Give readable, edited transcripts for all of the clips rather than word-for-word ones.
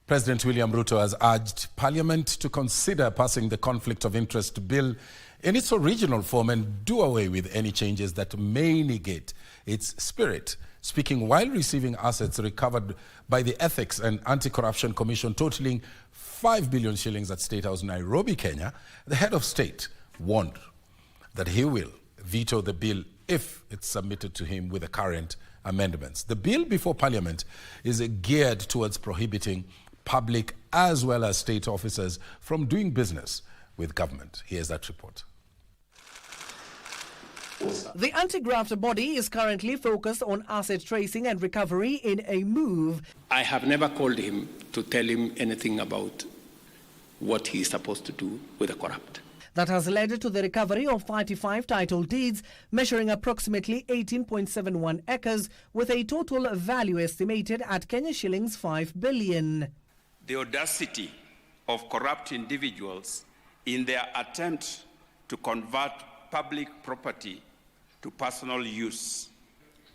President William Ruto has urged Parliament to consider passing the Conflict of Interest Bill in its original form and do away with any changes that may negate its spirit. Speaking while receiving assets recovered by the Ethics and Anti-Corruption Commission totaling 5 billion shillings at State House Nairobi, Kenya, the head of state warned that he will veto the bill if it's submitted to him with the current amendments. The bill before Parliament is geared towards prohibiting public as well as state officers from doing business with government. Here's that report. The anti-graft body is currently focused on asset tracing and recovery in a move. I have never called him to tell him anything about what he is supposed to do with the corrupt. That has led to the recovery of 35 title deeds measuring approximately 18.71 acres with a total value estimated at Kenya shillings 5 billion. The audacity of corrupt individuals in their attempt to convert public property to personal use.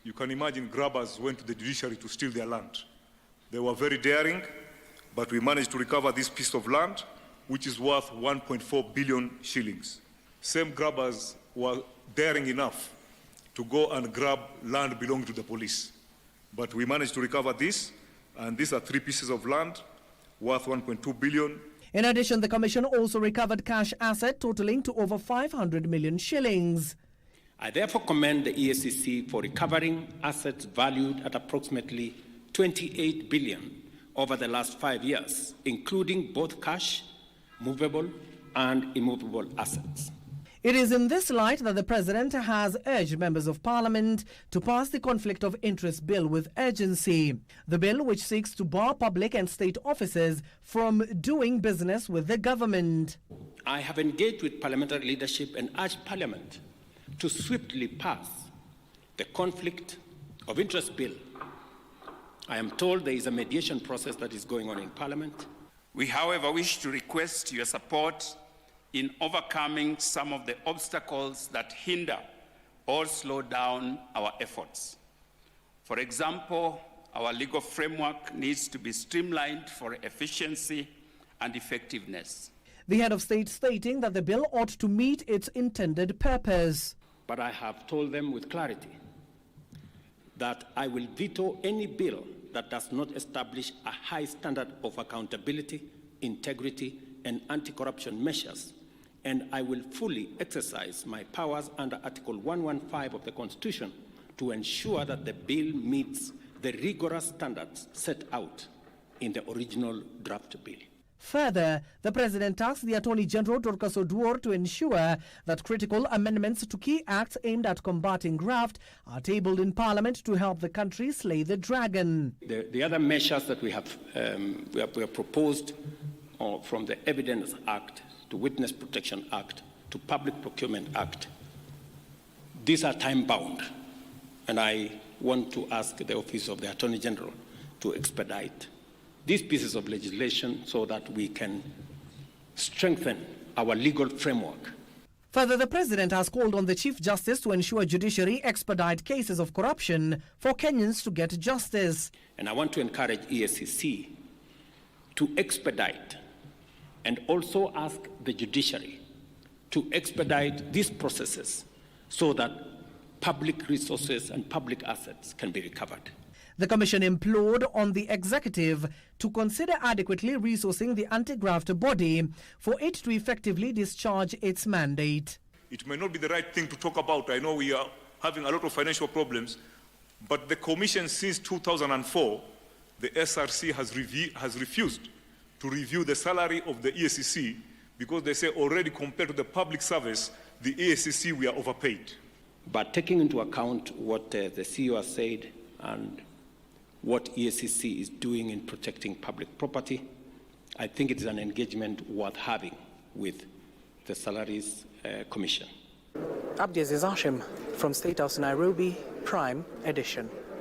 You can imagine grabbers went to the judiciary to steal their land. They were very daring, but we managed to recover this piece of land, which is worth 1.4 billion shillings. Same grabbers were daring enough to go and grab land belonging to the police. But we managed to recover this, and these are 3 pieces of land worth 1.2 billion. In addition, the Commission also recovered cash asset totaling to over 500 million shillings. I therefore commend the EACC for recovering assets valued at approximately 28 billion over the last 5 years, including both cash, movable and immovable assets. It is in this light that the President has urged members of Parliament to pass the Conflict of Interest Bill with urgency. The bill, which seeks to bar public and state officers from doing business with the government. I have engaged with parliamentary leadership and urged Parliament to swiftly pass the Conflict of Interest Bill. I am told there is a mediation process that is going on in Parliament. We, however, wish to request your support in overcoming some of the obstacles that hinder or slow down our efforts. For example, our legal framework needs to be streamlined for efficiency and effectiveness. The head of state stating that the bill ought to meet its intended purpose. But I have told them with clarity that I will veto any bill that does not establish a high standard of accountability, integrity, and anti-corruption measures, and I will fully exercise my powers under Article 115 of the Constitution to ensure that the bill meets the rigorous standards set out in the original draft bill. Further, the President asked the Attorney General Dorcas Oduor to ensure that critical amendments to key acts aimed at combating graft are tabled in Parliament to help the country slay the dragon. The other measures that we have proposed from the Evidence Act to Witness Protection Act to Public Procurement Act, these are time-bound, and I want to ask the Office of the Attorney General to expedite these pieces of legislation so that we can strengthen our legal framework. Further, the President has called on the Chief Justice to ensure judiciary expedite cases of corruption for Kenyans to get justice. And I want to encourage EACC to expedite and also ask the judiciary to expedite these processes so that public resources and public assets can be recovered. The Commission implored on the executive to consider adequately resourcing the anti-graft body for it to effectively discharge its mandate. It may not be the right thing to talk about. I know we are having a lot of financial problems, but the Commission since 2004, the SRC has refused to review the salary of the EACC because they say already compared to the public service, the EACC, we are overpaid. But taking into account what the CEO has said and what EACC is doing in protecting public property, I think it is an engagement worth having with the Salaries Commission. Abdiaziz Hashim from State House Nairobi, Prime Edition.